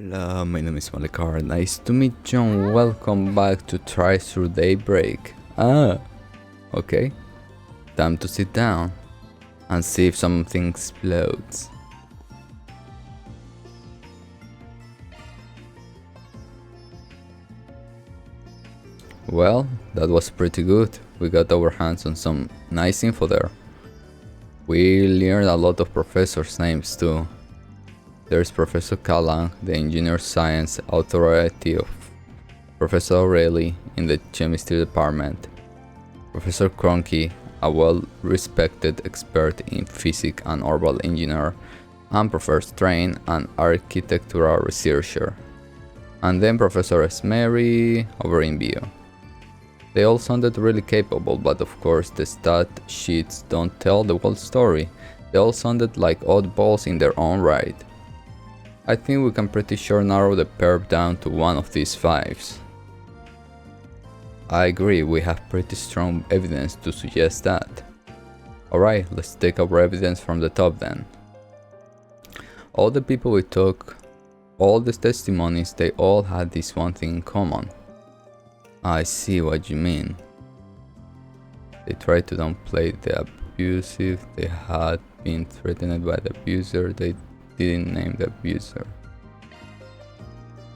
Hello, my name is Malekar. Nice to meet you and welcome back to Try Through Daybreak. Okay. Time to sit down and see if something explodes. Well, that was pretty good. We got our hands on some nice info there. We learned a lot of professors' names too. There's Professor Callaghan, the engineer science authority of Professor O'Reilly in the chemistry department, Professor Cronky, a well-respected expert in physics and orbital engineer, and Professor Strain, an architectural researcher, and then Professor Esmery over in bio. They all sounded really capable, but of course the stat sheets don't tell the whole story. They all sounded like oddballs in their own right. I think we can pretty sure narrow the perp down to one of these fives. I agree, we have pretty strong evidence to suggest that. Alright, let's take our evidence from the top then. All the people we took, all the testimonies, they all had this one thing in common. I see what you mean. They tried to downplay the abusive, they had been threatened by the abuser, they didn't name the abuser.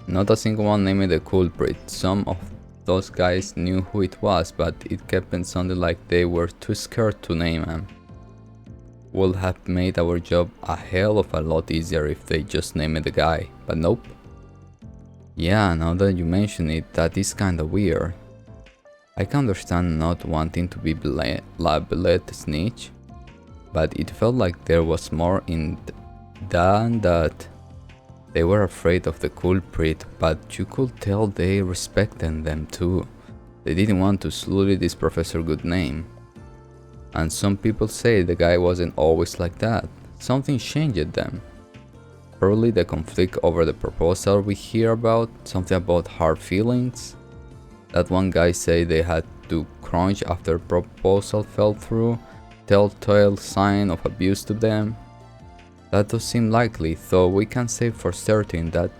Not a single one named the culprit. Some of those guys knew who it was, but it kept on sounding like they were too scared to name him. Would have made our job a hell of a lot easier if they just named the guy, but nope. Yeah, now that you mention it, that is kinda weird. I can understand not wanting to be labeled snitch, but it felt like there was more in than that. They were afraid of the culprit, but you could tell they respected them too. They didn't want to sully this professor good name. And some people say the guy wasn't always like that. Something changed them. Probably the conflict over the proposal we hear about, something about hard feelings. That one guy said they had to crunch after proposal fell through, telltale sign of abuse to them. That does seem likely, though we can't say for certain that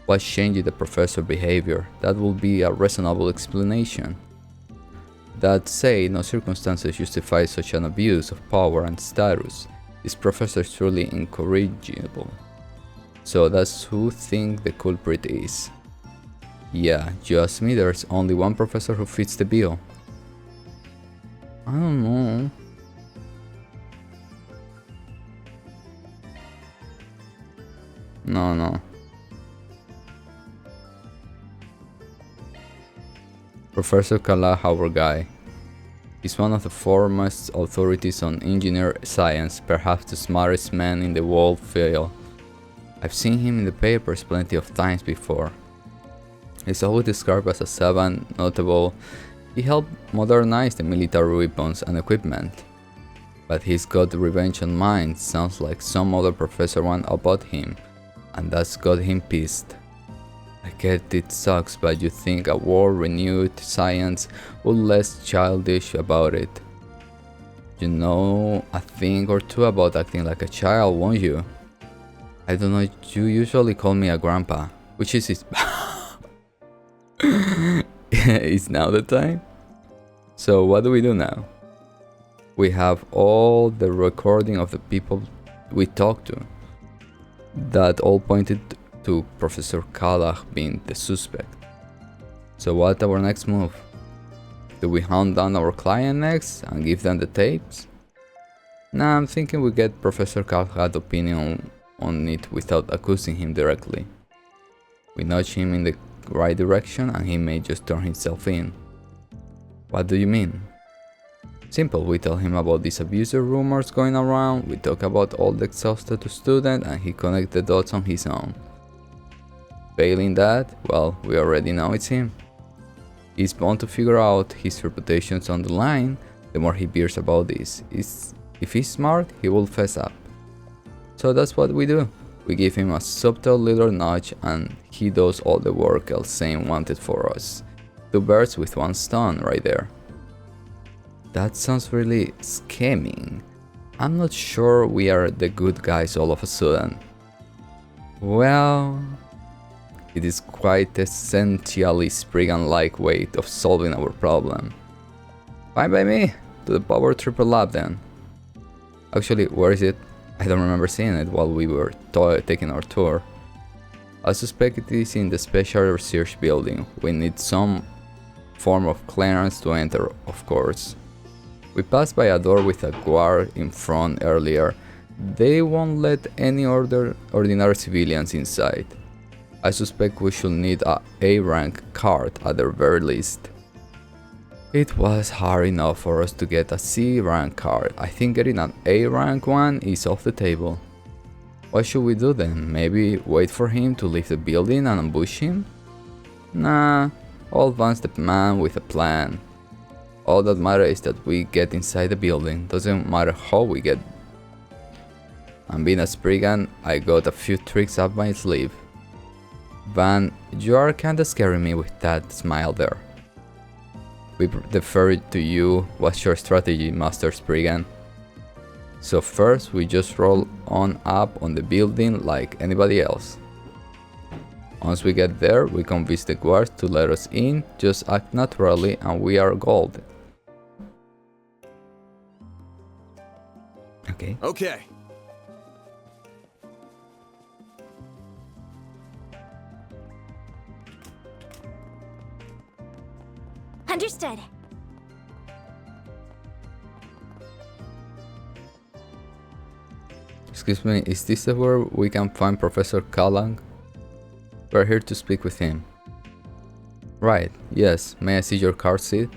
what changed the professor's behavior. That would be a reasonable explanation. That said, no circumstances justify such an abuse of power and status. This professor is truly incorrigible. So that's who think the culprit is. Yeah, you ask me, there's only one professor who fits the bill. I don't know. No. Professor Callaghan, our guy. He's one of the foremost authorities on engineer science, perhaps the smartest man in the whole field. I've seen him in the papers plenty of times before. He's always described as a savant, notable. He helped modernize the military weapons and equipment. But he's got revenge on mind, sounds like some other professor went about him, and that's got him pissed. I get it sucks, but you think a war-renewed science would less childish about it. You know a thing or two about acting like a child, won't you? I don't know, you usually call me a grandpa, which is it? Is now the time? So what do we do now? We have all the recording of the people we talked to. That all pointed to Professor Callaghan being the suspect. So what's our next move? Do we hunt down our client next and give them the tapes? Nah, I'm thinking we get Professor Callaghan's opinion on it without accusing him directly. We nudge him in the right direction and he may just turn himself in. What do you mean? Simple, we tell him about these abuser rumors going around, we talk about all the exhausted student and he connects the dots on his own. Failing that, well, we already know it's him. He's bound to figure out his reputation's on the line the more he hears about this. If he's smart, he will fess up. So that's what we do. We give him a subtle little nudge and he does all the work Elsane wanted for us. Two birds with one stone right there. That sounds really scheming. I'm not sure we are the good guys all of a sudden. Well, It is quite essentially Spriggan-like way of solving our problem. Fine by me! To the power triple lab then. Actually, where is it? I don't remember seeing it while we were taking our tour. I suspect it is in the Special Research Building. We need some form of clearance to enter, of course. We passed by a door with a guard in front earlier. They won't let any ordinary civilians inside. I suspect we should need a A-rank card at the very least. It was hard enough for us to get a C-rank card. I think getting an A-rank one is off the table. What should we do then? Maybe wait for him to leave the building and ambush him? Nah, I'll advance the man with a plan. All that matters is that we get inside the building, doesn't matter how we get. And being a Spriggan, I got a few tricks up my sleeve. Van, you are kinda scaring me with that smile there. We defer to you. What's your strategy, Master Spriggan? So first, we just roll on up on the building like anybody else. Once we get there, we convince the guards to let us in, just act naturally and we are gold. Okay. Okay. Understood. Excuse me, is this where we can find Professor Callaghan? We're here to speak with him. Right, yes. May I see your card seat?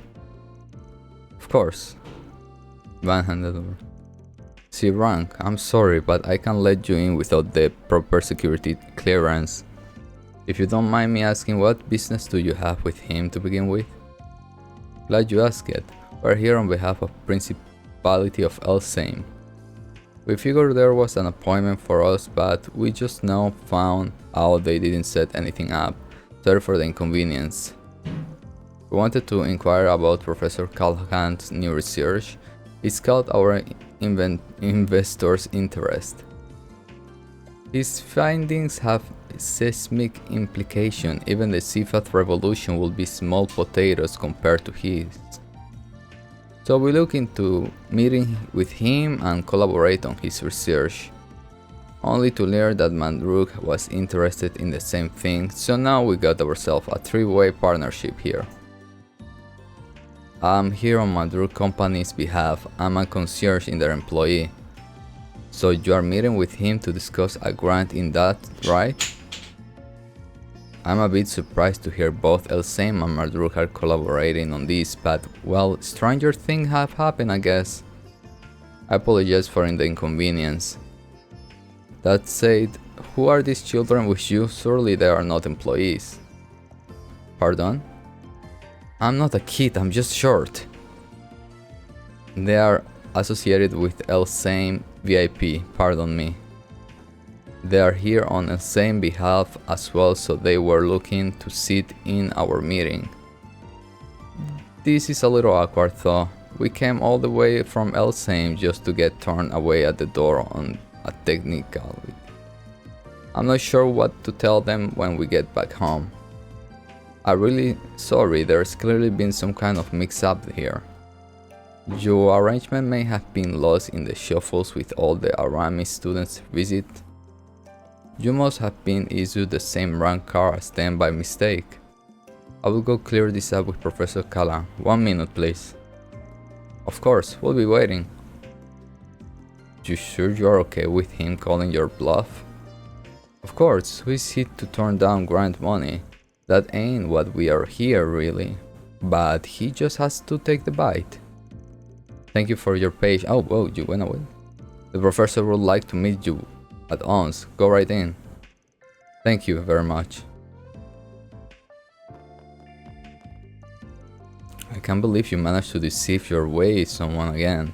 Of course. Van handed over. See, rank, I'm sorry, but I can't let you in without the proper security clearance. If you don't mind me asking, what business do you have with him to begin with? Glad you asked it. We're here on behalf of Principality of Elsame. We figured there was an appointment for us, but we just now found out they didn't set anything up. Sorry for the inconvenience. We wanted to inquire about Professor Callaghan's new research. It's caught our investors' interest. His findings have seismic implication. Even the Sifat revolution will be small potatoes compared to his. So we look into meeting with him and collaborate on his research. Only to learn that Mandruk was interested in the same thing, so now we got ourselves a three-way partnership here. I'm here on Mandruk company's behalf. I'm a concierge in their employee. So you are meeting with him to discuss a grant in that, right? I'm a bit surprised to hear both Elsame and Mandruk are collaborating on this, but well, stranger things have happened, I guess. I apologize for the inconvenience. That said, who are these children with you? Surely they are not employees. Pardon? I'm not a kid, I'm just short. They are associated with Elsame VIP, pardon me. They are here on Elsame behalf as well, so they were looking to sit in our meeting. This is a little awkward though. We came all the way from Elsame just to get turned away at the door on a technicality. I'm not sure what to tell them when we get back home. I'm really sorry, there's clearly been some kind of mix-up here. Your arrangement may have been lost in the shuffles with all the Aramis students' visit. You must have been issued the same rank card as them by mistake. I will go clear this up with Professor Callaghan. 1 minute, please. Of course, we'll be waiting. You sure you are okay with him calling your bluff? Of course, who is he to turn down grant money? That ain't what we are here, really. But he just has to take the bite. Thank you for your patience. Oh, whoa, you went away. The professor would like to meet you at once. Go right in. Thank you very much. I can't believe you managed to deceive your way someone again.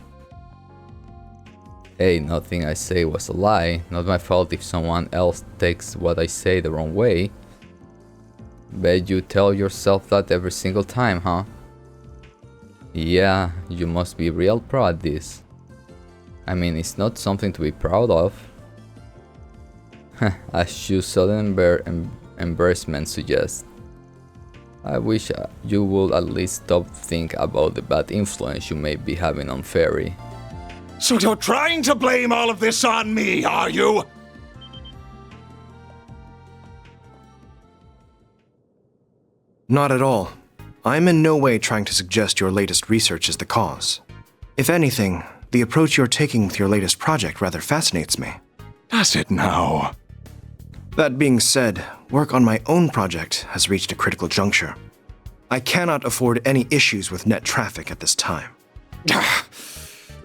Hey, nothing I say was a lie. Not my fault if someone else takes what I say the wrong way. Bet you tell yourself that every single time, huh? Yeah, you must be real proud of this. I mean, it's not something to be proud of. As you suddenly embarrassment suggests. I wish you would at least stop think about the bad influence you may be having on Fairy. So you're trying to blame all of this on me, are you? Not at all. I'm in no way trying to suggest your latest research is the cause. If anything, the approach you're taking with your latest project rather fascinates me. Does it now? That being said, work on my own project has reached a critical juncture. I cannot afford any issues with net traffic at this time.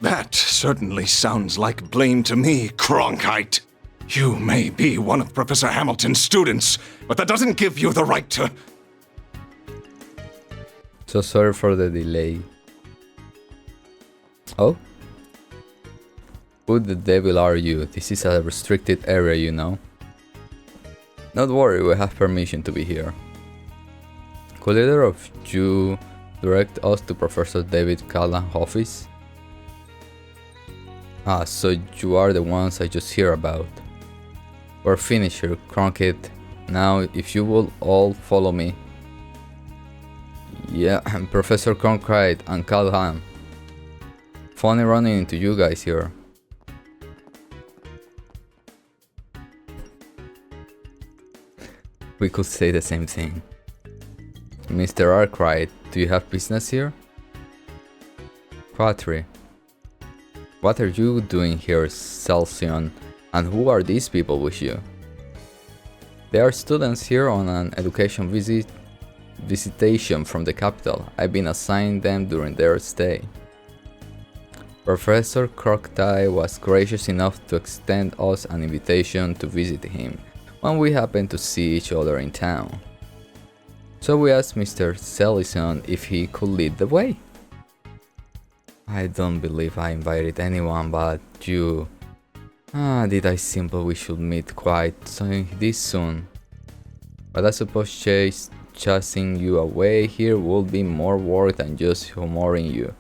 That certainly sounds like blame to me, Cronkite. You may be one of Professor Hamilton's students, but that doesn't give you the right to... So sorry for the delay. Oh? Who the devil are you? This is a restricted area, you know. Don't worry, we have permission to be here. Could either of you direct us to Professor David Callaghan's office? Ah, so you are the ones I just hear about. We're finished here, Cronkite. Now, if you will all follow me. Yeah, Professor Cronkite and Callaghan. Funny running into you guys here. We could say the same thing. Mr. Arkwright, do you have business here? Quatri. What are you doing here, Celsion? And who are these people with you? They are students here on an education visitation from the capital. I've been assigned them during their stay. Professor Crocodile was gracious enough to extend us an invitation to visit him when we happened to see each other in town. So we asked Mr. Sellison if he could lead the way. I don't believe I invited anyone but you. Did I simply we should meet quite this soon? But I suppose chasing you away here would be more work than just humoring you.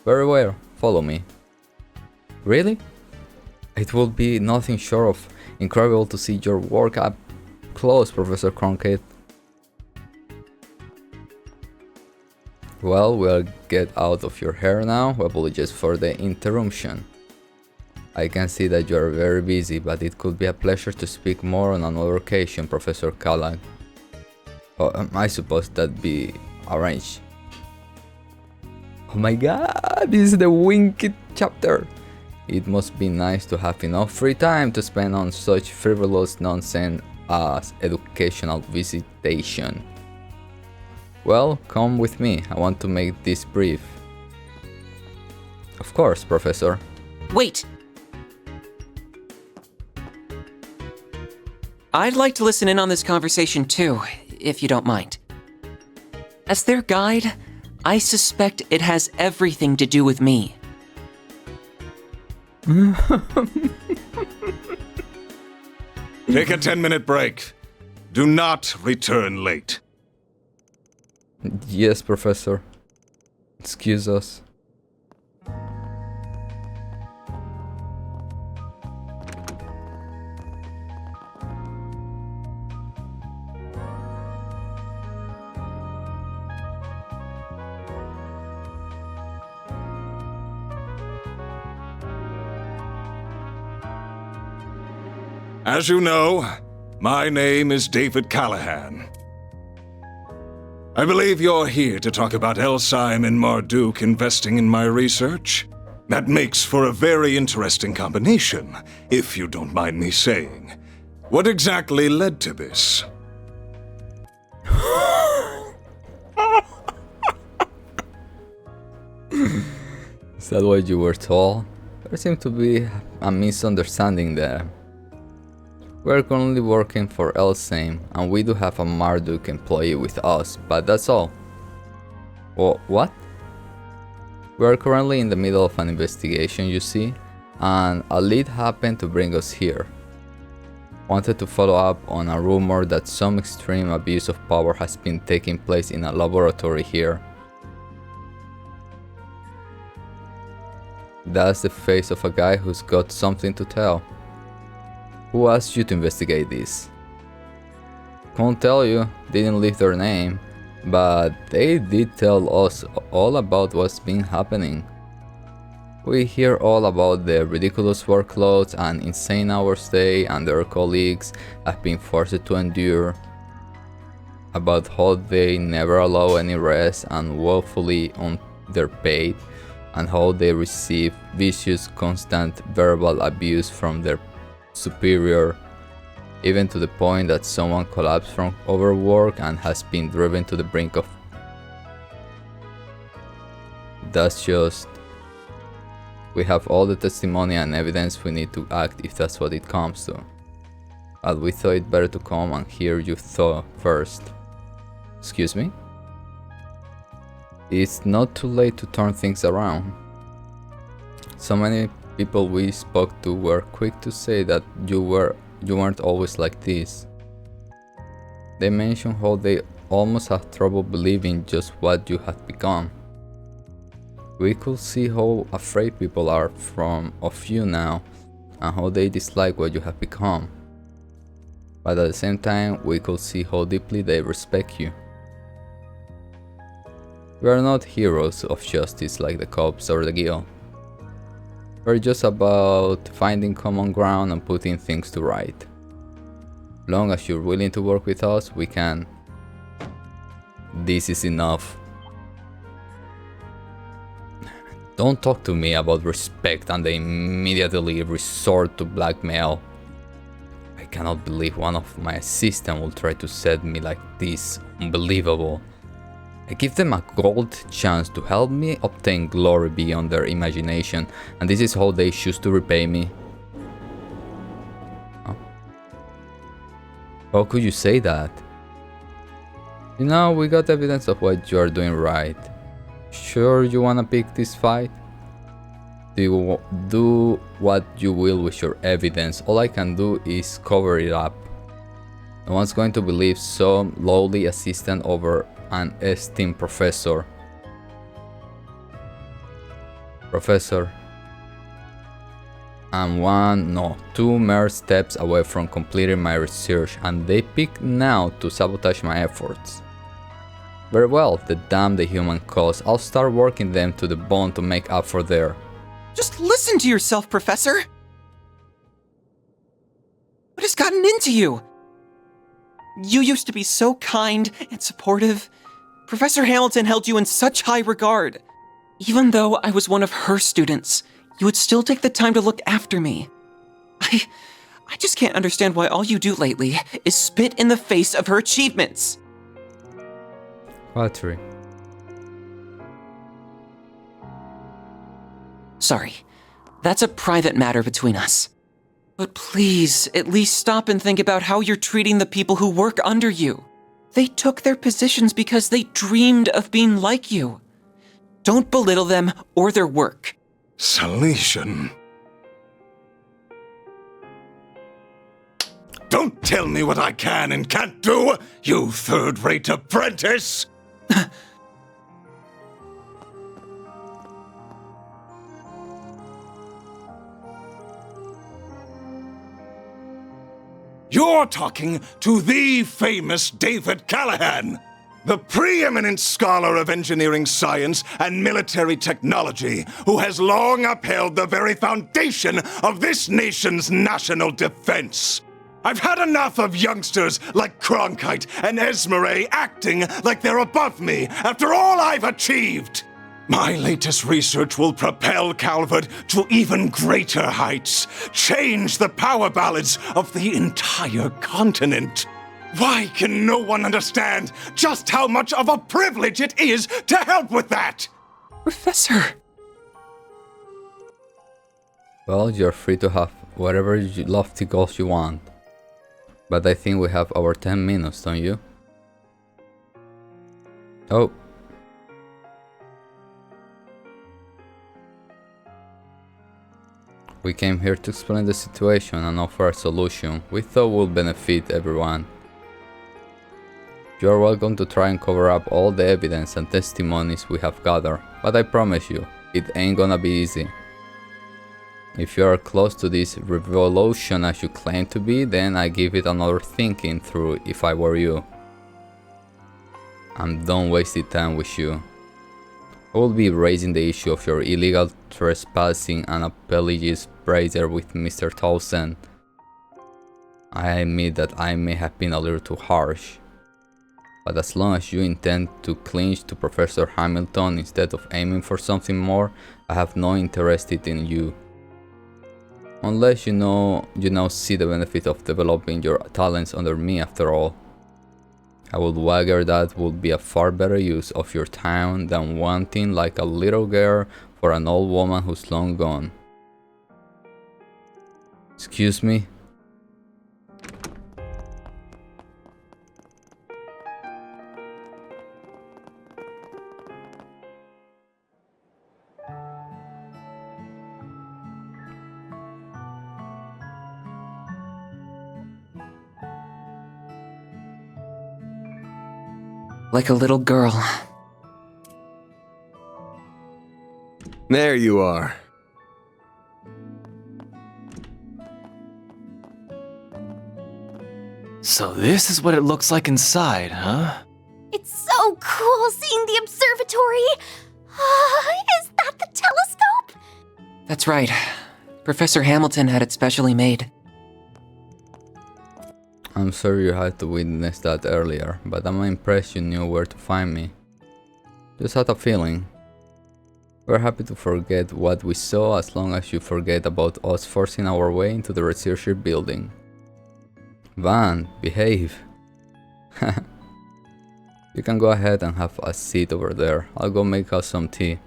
Very well, follow me. Really? It would be nothing short of incredible to see your work up close, Professor Cronkite. Well, we'll get out of your hair now. Apologies for the interruption. I can see that you are very busy, but it could be a pleasure to speak more on another occasion, Professor Callaghan. I suppose that'd be arranged. Oh my god, this is the Winked chapter! It must be nice to have enough free time to spend on such frivolous nonsense as educational visitation. Well, come with me, I want to make this brief. Of course, Professor. Wait! I'd like to listen in on this conversation too, if you don't mind. As their guide, I suspect it has everything to do with me. Take a 10-minute break. Do not return late. Yes, Professor. Excuse us. As you know, my name is David Callaghan. I believe you're here to talk about Elsheim and Marduk investing in my research. That makes for a very interesting combination, if you don't mind me saying. What exactly led to this? Is that what you were told? There seems to be a misunderstanding there. We're currently working for Elsheim, and we do have a Marduk employee with us, but that's all. What? We are currently in the middle of an investigation, you see, and a lead happened to bring us here. Wanted to follow up on a rumor that some extreme abuse of power has been taking place in a laboratory here. That's the face of a guy who's got something to tell. Who asked you to investigate this? Couldn't tell you, didn't leave their name, but they did tell us all about what's been happening. We hear all about the ridiculous workloads and insane hours they and their colleagues have been forced to endure, about how they never allow any rest and woefully underpaid, and how they receive vicious, constant verbal abuse from their superior, even to the point that someone collapsed from overwork and has been driven to the brink of. That's just. We have all the testimony and evidence we need to act if that's what it comes to. But we thought it better to come and hear you thought first. Excuse me? It's not too late to turn things around. So many people we spoke to were quick to say that you weren't always like this. They mentioned how they almost had trouble believing just what you had become. We could see how afraid people are of you now, and how they dislike what you have become. But at the same time, we could see how deeply they respect you. We are not heroes of justice like the cops or the guild. We're just about finding common ground and putting things to right. Long as you're willing to work with us, we can. This is enough. Don't talk to me about respect and they immediately resort to blackmail. I cannot believe one of my assistants will try to set me like this. Unbelievable. I give them a gold chance to help me obtain glory beyond their imagination, and this is how they choose to repay me. Huh? How could you say that? You know, we got evidence of what you are doing right. Sure you wanna pick this fight? Do what you will with your evidence. All I can do is cover it up. No one's going to believe some lowly assistant over an esteemed professor. I'm two mere steps away from completing my research, and they pick now to sabotage my efforts. Very well, the damn the human cause. I'll start working them to the bone to make up for their. Just listen to yourself, Professor! What has gotten into you? You used to be so kind and supportive. Professor Hamilton held you in such high regard. Even though I was one of her students, you would still take the time to look after me. I just can't understand why all you do lately is spit in the face of her achievements. Flattery. Sorry, that's a private matter between us. But please, at least stop and think about how you're treating the people who work under you. They took their positions because they dreamed of being like you. Don't belittle them or their work. Salesian. Don't tell me what I can and can't do, you third-rate apprentice! You're talking to the famous David Callaghan, the preeminent scholar of engineering science and military technology, who has long upheld the very foundation of this nation's national defense. I've had enough of youngsters like Cronkite and Esmeralda acting like they're above me after all I've achieved. My latest research will propel Calvert to even greater heights, change the power balance of the entire continent. Why can no one understand just how much of a privilege it is to help with that? Professor! Well, you're free to have whatever lofty goals you want. But I think we have our 10 minutes, don't you? Oh. We came here to explain the situation and offer a solution we thought would benefit everyone. You are welcome to try and cover up all the evidence and testimonies we have gathered, but I promise you, it ain't gonna be easy. If you are close to this revolution as you claim to be, then I give it another thinking through if I were you. I'm done wasting time with you. I will be raising the issue of your illegal trespassing and apologies braider with Mr. Townsend. I admit that I may have been a little too harsh. But as long as you intend to clinch to Professor Hamilton instead of aiming for something more, I have no interest in you. Unless you now see the benefit of developing your talents under me after all. I would wager that would be a far better use of your time than wanting like a little girl for an old woman who's long gone. Excuse me? Like a little girl. There you are. So this is what it looks like inside, huh? It's so cool seeing the observatory. Is that the telescope? That's right. Professor Hamilton had it specially made. I'm sorry you had to witness that earlier, but I'm impressed you knew where to find me. Just had a feeling. We're happy to forget what we saw as long as you forget about us forcing our way into the researcher building. Van, behave. You can go ahead and have a seat over there. I'll go make us some tea.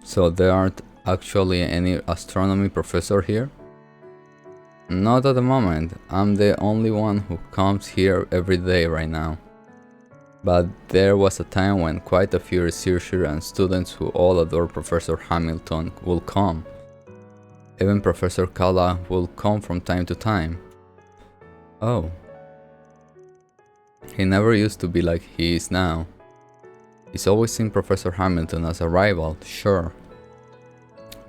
So there aren't actually any astronomy professor here? Not at the moment. I'm the only one who comes here every day right now. But there was a time when quite a few researchers and students who all adore Professor Hamilton will come. Even Professor Callaghan will come from time to time. Oh. He never used to be like he is now. He's always seen Professor Hamilton as a rival, sure.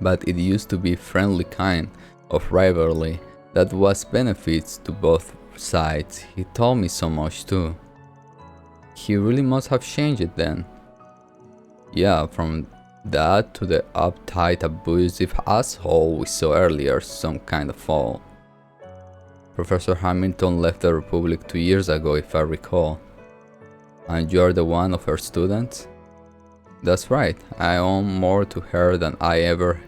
But it used to be friendly kind of rivalry that was benefits to both sides. He told me so much too. He really must have changed it then. Yeah, from that to the uptight, abusive asshole we saw earlier, some kind of fall. Professor Hamilton left the Republic 2 years ago, if I recall. And you're the one of her students? That's right, I owe more to her than I ever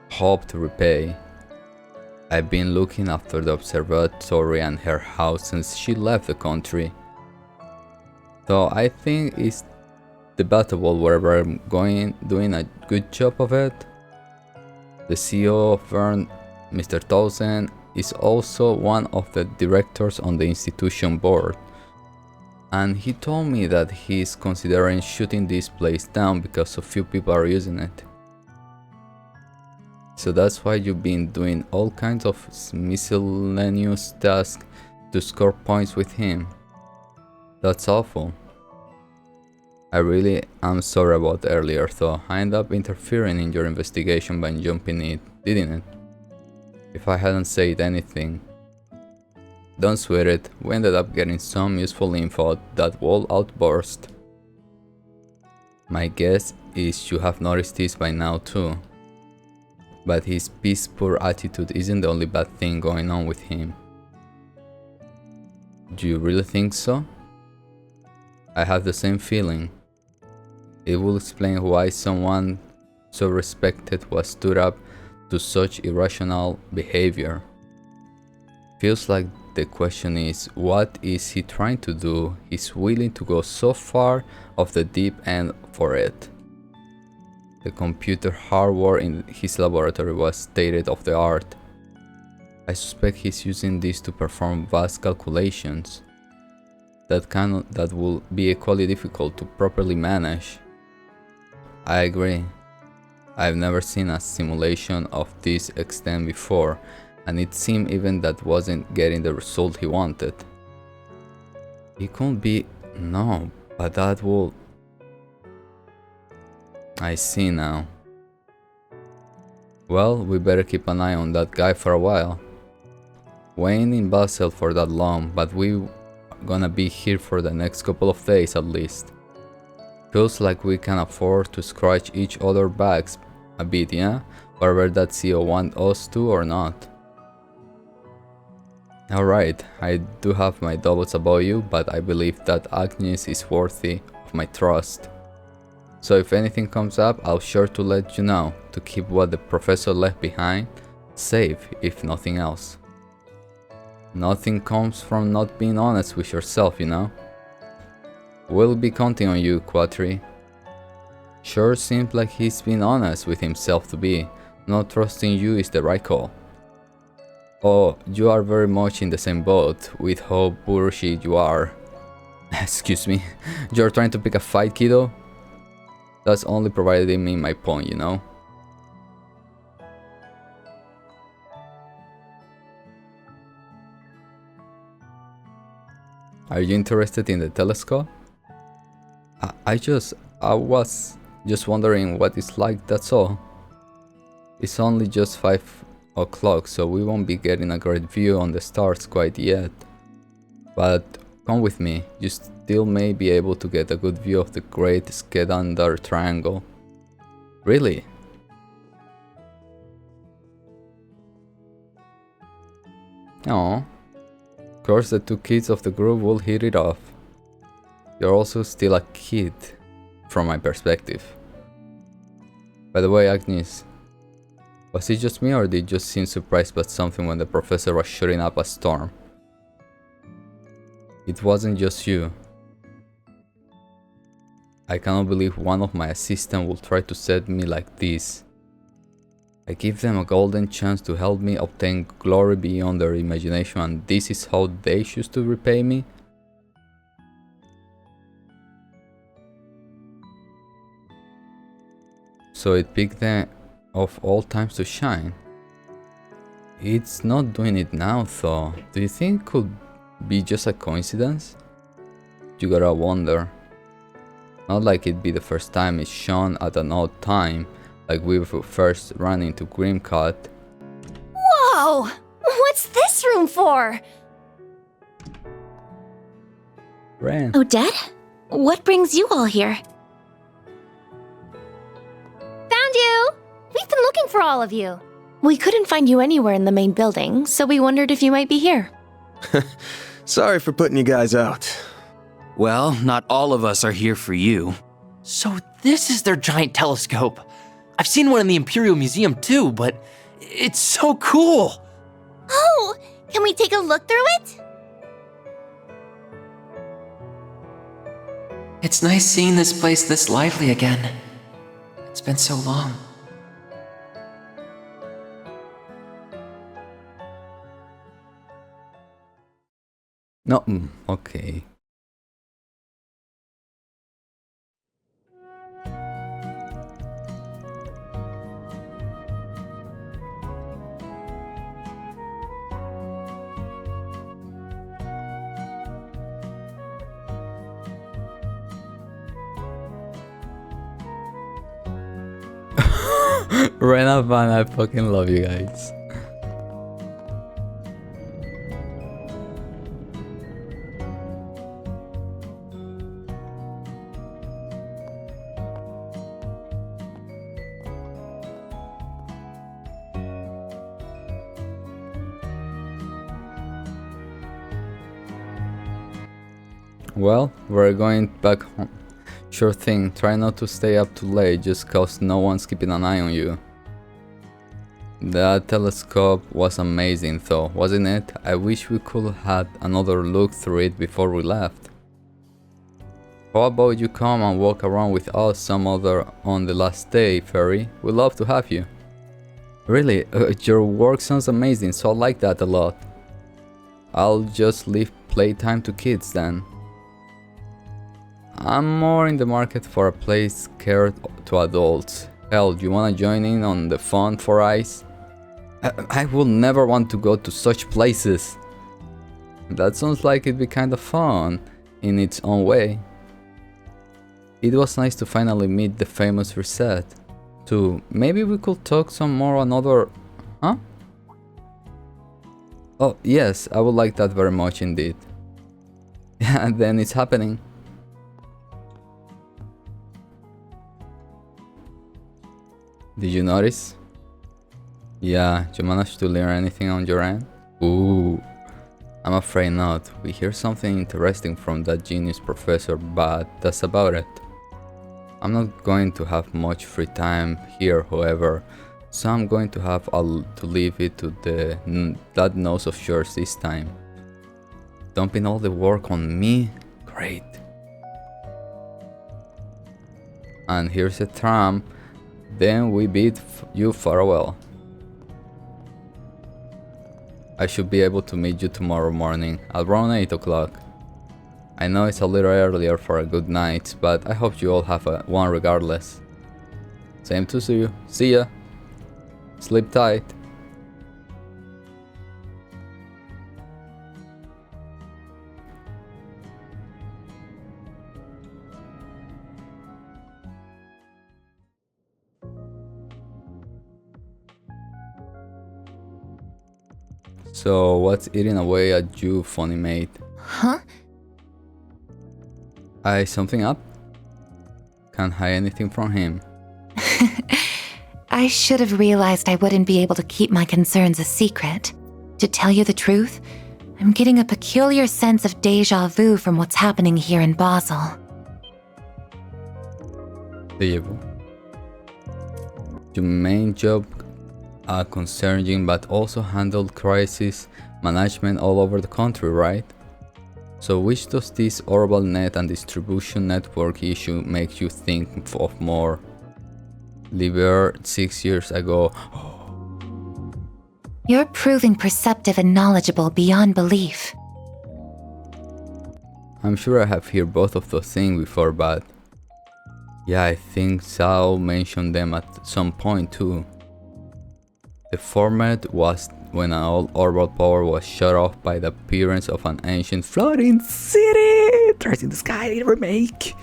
hoped to repay. I've been looking after the observatory and her house since she left the country. So I think it's debatable whether I'm doing a good job of it. The CEO of Vern, Mr. Townsend, is also one of the directors on the institution board. And he told me that he's considering shutting this place down because so few people are using it. So that's why you've been doing all kinds of miscellaneous tasks to score points with him. That's awful. I really am sorry about earlier though. I ended up interfering in your investigation by jumping in, didn't it? If I hadn't said anything. Don't sweat it, we ended up getting some useful info at that wall outburst. My guess is you have noticed this by now too. But his piss-poor attitude isn't the only bad thing going on with him. Do you really think so? I have the same feeling. It will explain why someone so respected was stood up to such irrational behavior. Feels like the question is, what is he trying to do? He's willing to go so far off the deep end for it. The computer hardware in his laboratory was state of the art. I suspect he's using this to perform vast calculations that will be equally difficult to properly manage. I agree. I've never seen a simulation of this extent before, and it seemed even that wasn't getting the result he wanted. It couldn't be... No, but that will... I see now. Well, we better keep an eye on that guy for a while. We ain't in Basel for that long, but we gonna be here for the next couple of days at least. Feels like we can afford to scratch each other's backs a bit, yeah? Whether that CEO want us to or not. Alright, I do have my doubts about you, but I believe that Agnes is worthy of my trust. So if anything comes up, I'll sure to let you know, to keep what the professor left behind safe, if nothing else. Nothing comes from not being honest with yourself, you know? We'll be counting on you, Quattri. Sure seems like he's been honest with himself to be. Not trusting you is the right call. Oh, you are very much in the same boat with how bullshit you are. Excuse me, you're trying to pick a fight, kiddo? That's only providing me my point, you know? Are you interested in the telescope? I was just wondering what it's like, that's all. It's only just 5 o'clock, so we won't be getting a great view on the stars quite yet. But come with me, you still may be able to get a good view of the Great Skedandar Triangle. Really? Oh. Of course the 2 kids of the group will hit it off. You're also still a kid, from my perspective. By the way, Agnes, was it just me or did you just seem surprised by something when the professor was shooting up a storm? It wasn't just you. I cannot believe one of my assistants will try to set me like this. I give them a golden chance to help me obtain glory beyond their imagination, and this is how they choose to repay me? So it picked them of all times to shine. It's not doing it now though. Do you think it could be just a coincidence? You gotta wonder. Not like it'd be the first time it's shone at an odd time, like we first ran into Grimcut. Whoa! What's this room for? Ren. Odette? What brings you all here? Found you! We've been looking for all of you. We couldn't find you anywhere in the main building, so we wondered if you might be here. Sorry for putting you guys out. Well, not all of us are here for you. So this is their giant telescope. I've seen one in the Imperial Museum too, but it's so cool. Oh, can we take a look through it? It's nice seeing this place this lively again. It's been so long. No, okay. Rena Van, I fucking love you guys. Well, we're going back home. Sure thing, try not to stay up too late just cause no one's keeping an eye on you. That telescope was amazing though, wasn't it? I wish we could have had another look through it before we left. How about you come and walk around with us some other on the last day, Fairy? We'd love to have you. Really, your work sounds amazing, so I like that a lot. I'll just leave playtime to kids then. I'm more in the market for a place catered to adults. Hell, do you wanna join in on the fun for ice? I will never want to go to such places. That sounds like it'd be kinda fun. in its own way. It was nice to finally meet the famous Reset, too. Maybe we could talk some more another... Huh? Oh, yes, I would like that very much indeed. And then it's happening. Did you notice? Yeah, you managed to learn anything on your end? Ooh, I'm afraid not. We hear something interesting from that genius professor, but that's about it. I'm not going to have much free time here, however, so I'm going to have to leave it to that nose of yours this time. Dumping all the work on me? Great. And here's a tram. Then we bid you farewell. I should be able to meet you tomorrow morning at around 8 o'clock. I know it's a little earlier for a good night, but I hope you all have one regardless. Same to you. See ya. Sleep tight. So, what's eating away at you, funny mate? Huh? Something up? Can't hide anything from him. I should have realized I wouldn't be able to keep my concerns a secret. To tell you the truth, I'm getting a peculiar sense of deja vu from what's happening here in Basel. Deja vu. Your main job concerning but also handled crisis management all over the country, right? So which does this orbital net and distribution network issue make you think of more? Liber 6 years ago. You're proving perceptive and knowledgeable beyond belief. I'm sure I have heard both of those things before, but yeah, I think Sao mentioned them at some point too. The format was when all orbital power was shut off by the appearance of an ancient floating city trapped in the sky remake.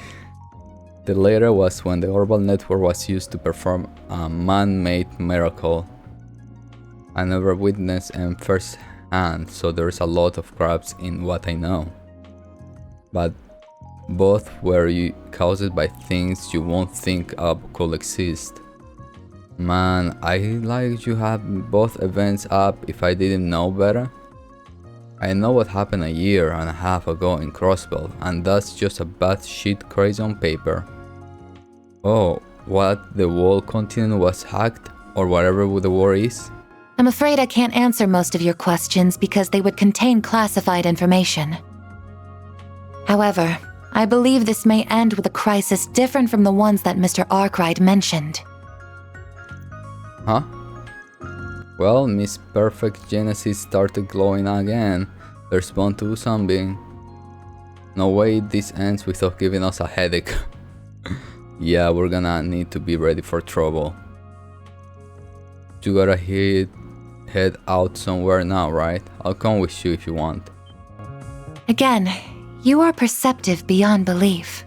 The latter was when the orbital network was used to perform a man-made miracle. I never witnessed them firsthand, so there's a lot of gaps in what I know. But both were caused by things you won't think of could exist. Man, I like you have both events up if I didn't know better. I know what happened a year and a half ago in Crossbell, and that's just a bad shit crazy on paper. Oh, what, the whole continent was hacked, or whatever the war is? I'm afraid I can't answer most of your questions because they would contain classified information. However, I believe this may end with a crisis different from the ones that Mr. Arkwright mentioned. Huh? Well, Miss Perfect Genesis started glowing again. There's bound to do something. No way this ends without giving us a headache. Yeah, we're gonna need to be ready for trouble. You gotta head out somewhere now, right? I'll come with you if you want. Again, you are perceptive beyond belief.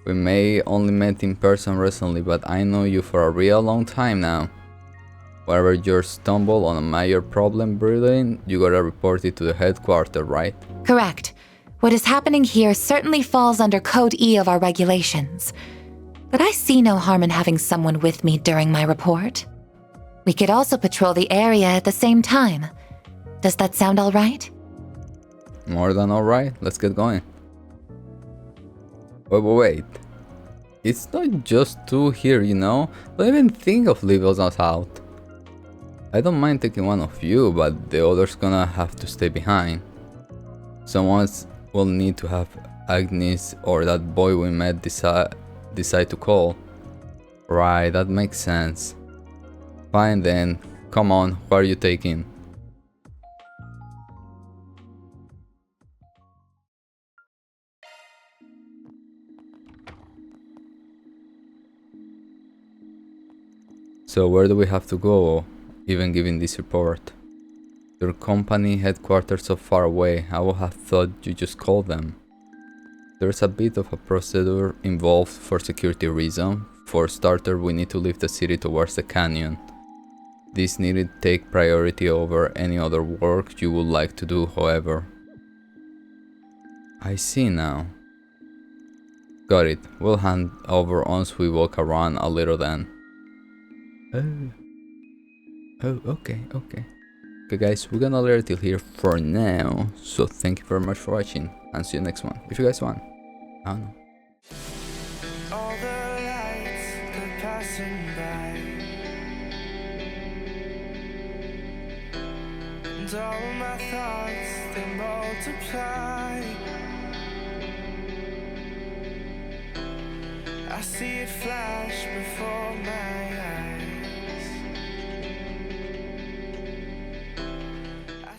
We may only met in person recently, but I know you for a real long time now. Whenever you stumble on a major problem brewing, you gotta report it to the headquarters, right? Correct. What is happening here certainly falls under Code E of our regulations. But I see no harm in having someone with me during my report. We could also patrol the area at the same time. Does that sound all right? More than alright, let's get going. Wait. It's not just two here, you know? Don't even think of leaving us out. I don't mind taking one of you, but the other's gonna have to stay behind. Someone will need to have Agnes or that boy we met decide to call. Right, that makes sense. Fine then, come on, who are you taking? So where do we have to go, even giving this report? Your company headquarters so far away, I would have thought you just called them. There's a bit of a procedure involved for security reasons. For starter, we need to leave the city towards the canyon. This needed take priority over any other work you would like to do, however. I see now. Got it. We'll hand over once we walk around a little then. Oh, okay. Okay guys, we're gonna leave it till here for now. So thank you very much for watching and see you next one. If you guys want. I don't know. All the lights, they're passing by, and all my thoughts, they multiply. I see it flash before my eyes.